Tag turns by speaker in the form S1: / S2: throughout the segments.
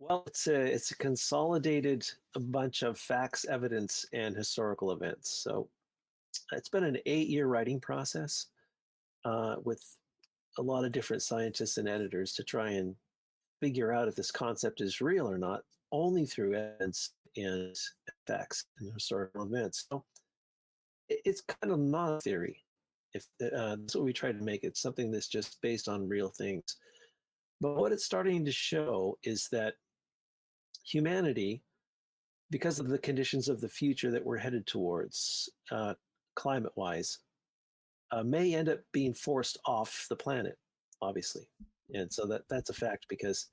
S1: Well, it's a consolidated a bunch of facts, evidence, and historical events. So it's been an 8-year writing process with a lot of different scientists and editors to try and figure out if this concept is real or not, only through evidence and facts and historical events. So it's kind of not a theory. If that's what we try to make it, something that's just based on real things. But what it's starting to show is that humanity, because of the conditions of the future that we're headed towards, climate-wise, may end up being forced off the planet, obviously. And so that's a fact because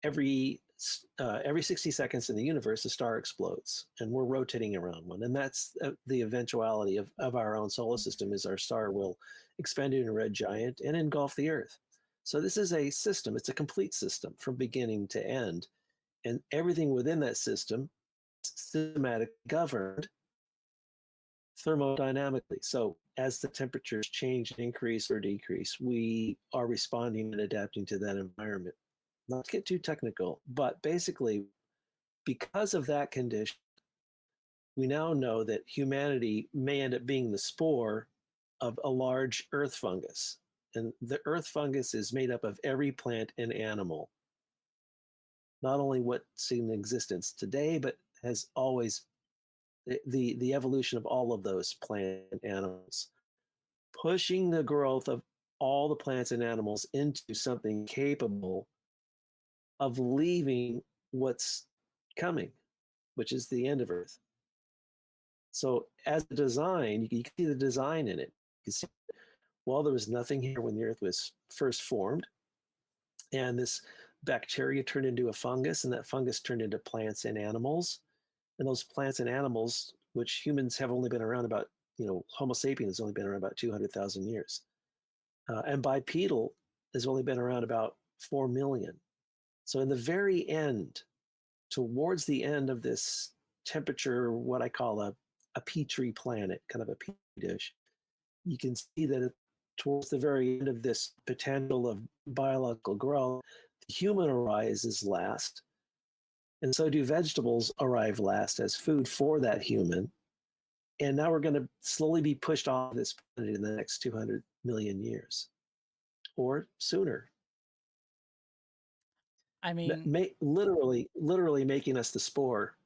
S1: every 60 seconds in the universe, a star explodes, and we're rotating around one. And that's the eventuality of our own solar system is our star will expand into a red giant and engulf the Earth. So this is a system. It's a complete system from beginning to end. And everything within that system systematically governed thermodynamically. So as the temperatures change, increase, or decrease, we are responding and adapting to that environment. Not to get too technical, but basically, because of that condition, we now know that humanity may end up being the spore of a large earth fungus. And the earth fungus is made up of every plant and animal, not only what's in existence today, but has always the evolution of all of those plant and animals, pushing the growth of all the plants and animals into something capable of leaving what's coming, which is the end of Earth. So as a design, you can see the design in it. You can see, well, there was nothing here when the Earth was first formed, and this bacteria turned into a fungus, and that fungus turned into plants and animals. And those plants and animals, which humans have only been around about, Homo sapiens has only been around about 200,000 years. And bipedal has only been around about 4 million. So in the very end, towards the end of this temperature, what I call a petri planet, kind of a petri dish, you can see that towards the very end of this potential of biological growth, the human arises last. And so do vegetables arrive last as food for that human. And now we're going to slowly be pushed off this planet in the next 200 million years or sooner.
S2: I mean,
S1: Literally making us the spore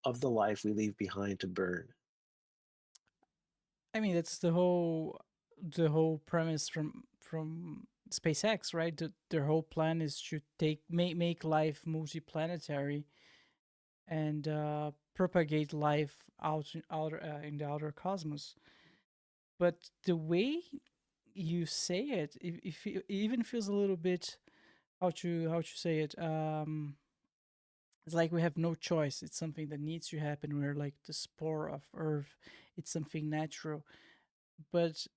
S1: of the life we leave behind to burn.
S2: that's the whole premise from SpaceX, right? Their whole plan is to make life multiplanetary and propagate life out in the outer cosmos. But the way you say it, if it even feels a little bit, how to say it, it's like we have no choice. It's something that needs to happen. We're like the spore of Earth. It's something natural. But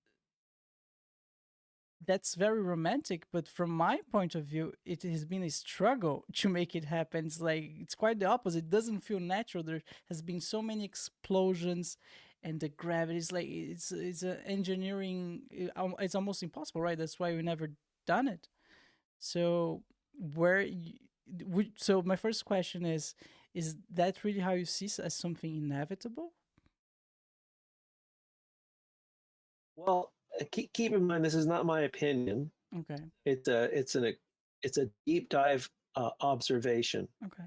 S2: that's very romantic, but from my point of view, it has been a struggle to make it happen. It's quite the opposite. It doesn't feel natural. There has been so many explosions, and the gravity is like it's a engineering. It's almost impossible, right? That's why we never done it. So so my first question is that really how you see it as something inevitable?
S1: Well, keep in mind this is not my opinion.
S2: Okay.
S1: It's a deep dive observation.
S2: Okay.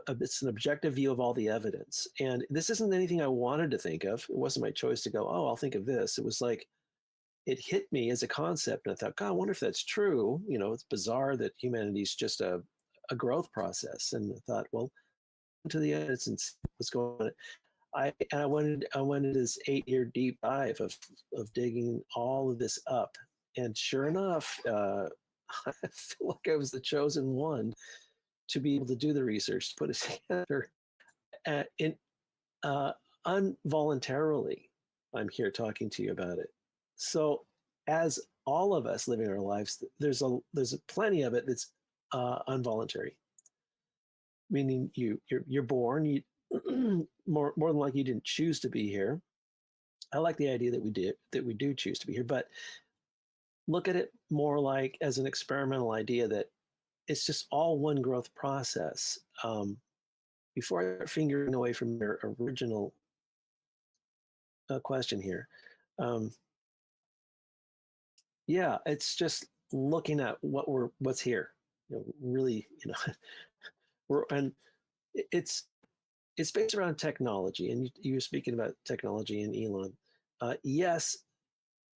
S1: It's an objective view of all the evidence, and this isn't anything I wanted to think of. It wasn't my choice to go, oh, I'll think of this. It was like it hit me as a concept, and I thought, God, I wonder if that's true. It's bizarre that humanity is just a growth process, and I thought, well, into the evidence and see what's going on. I went into this 8-year deep dive of digging all of this up, and sure enough, I feel like I was the chosen one to be able to do the research, to put it together. Involuntarily, I'm here talking to you about it. So, as all of us living our lives, there's plenty of it that's involuntary, meaning you're born. You more than likely you didn't choose to be here. I like the idea that we do choose to be here, but look at it more like as an experimental idea that it's just all one growth process. Before I start fingering away from your original question here, yeah, it's just looking at what's here. Really, and it's based around technology. And you were speaking about technology and Elon. Yes,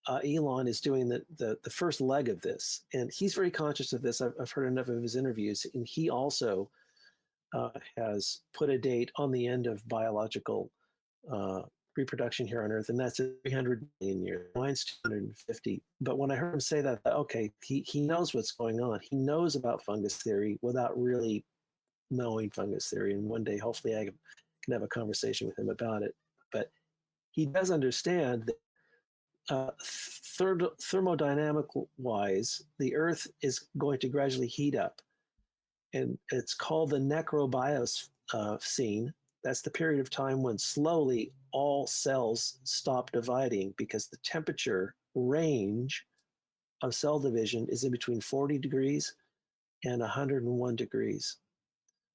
S1: Elon is doing the first leg of this, and he's very conscious of this. I've heard enough of his interviews, and he also has put a date on the end of biological reproduction here on Earth, and that's 300 million years. Mine's 250. But when I heard him say that, okay, he knows what's going on. He knows about fungus theory without really knowing fungus theory. And one day, hopefully, I can have a conversation with him about it. But he does understand that thermodynamic wise, the Earth is going to gradually heat up. And it's called the necrobiocene. That's the period of time when slowly all cells stop dividing because the temperature range of cell division is in between 40 degrees and 101 degrees.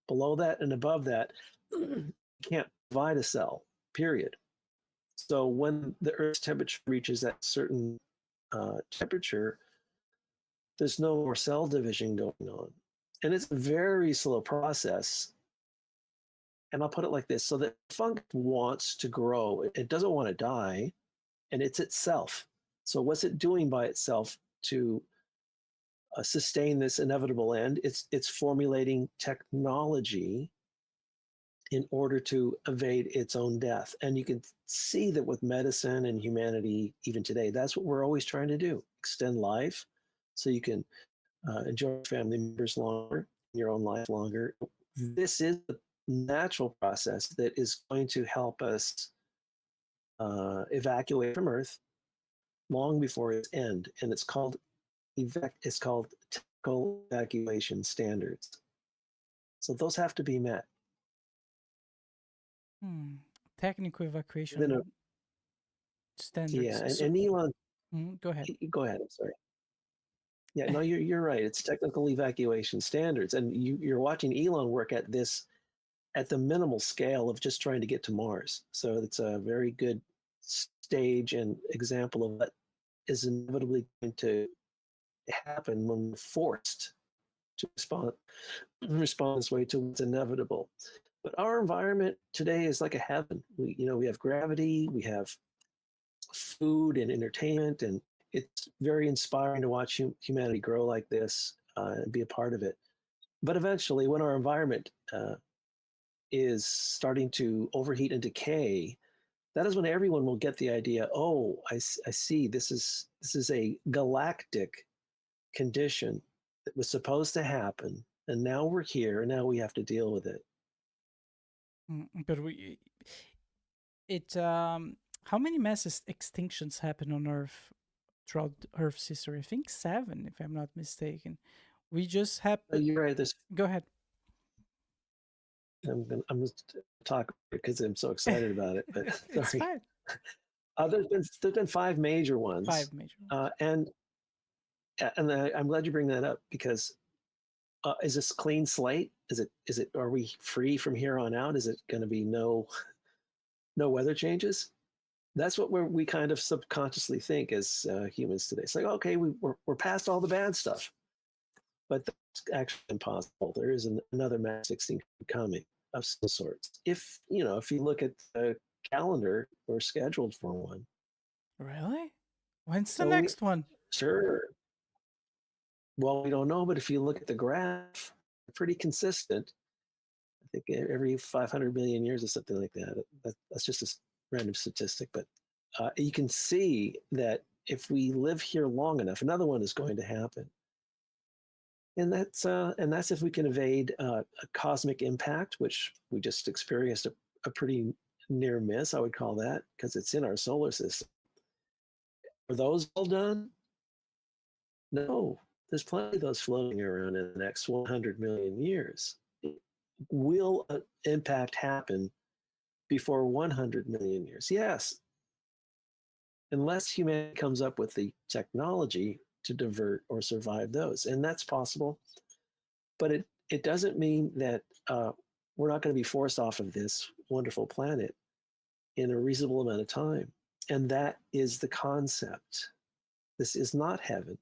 S1: Below that and above that, you can't divide a cell, period. So when the Earth's temperature reaches that certain temperature, there's no more cell division going on. And it's a very slow process. And I'll put it like this, so that fungus wants to grow. It doesn't want to die, and it's itself. So what's it doing by itself to sustain this inevitable end? It's formulating technology in order to evade its own death. And you can see that with medicine and humanity, even today, that's what we're always trying to do, extend life so you can enjoy family members longer, your own life longer. This is the natural process that is going to help us evacuate from Earth long before its end, and it's called technical evacuation standards. So those have to be met.
S2: Technical evacuation standards.
S1: Yeah, and Elon,
S2: go ahead.
S1: Go ahead. I'm sorry. Yeah, no, you're right. It's technical evacuation standards, and you're watching Elon work at this at the minimal scale of just trying to get to Mars. So it's a very good stage and example of what is inevitably going to happen when we're forced to respond this way to what's inevitable. But our environment today is like a heaven. We have gravity, we have food and entertainment, and it's very inspiring to watch humanity grow like this and be a part of it. But eventually, when our environment is starting to overheat and decay, that is when everyone will get the idea. Oh, I see. This is a galactic condition that was supposed to happen, and now we're here, and now we have to deal with it.
S2: But how many mass extinctions happen on Earth throughout Earth's history? I think 7, if I'm not mistaken. We just have.
S1: You're right.
S2: Go ahead.
S1: I'm going to talk because I'm so excited about it. But
S2: it's
S1: sorry.
S2: Fine.
S1: There's been 5 major ones.
S2: 5 major ones.
S1: And I'm glad you bring that up because is this clean slate? Is it? Are we free from here on out? Is it going to be no weather changes? That's what we kind of subconsciously think as humans today. It's like, okay, we're past all the bad stuff, but that's actually impossible. There is another mass extinction coming of some sorts. If you look at the calendar, we're scheduled for one.
S2: Really? When's the next one?
S1: Sure. Well, we don't know, but if you look at the graph, pretty consistent. I think every 500 million years or something like that. That's just a random statistic, but you can see that if we live here long enough, another one is going to happen. And that's if we can evade a cosmic impact, which we just experienced a pretty near miss, I would call that, because it's in our solar system. Are those all done? No, there's plenty of those floating around in the next 100 million years. Will an impact happen before 100 million years? Yes, unless humanity comes up with the technology to divert or survive those. And that's possible. but it doesn't mean that we're not going to be forced off of this wonderful planet in a reasonable amount of time. And that is the concept. This is not heaven.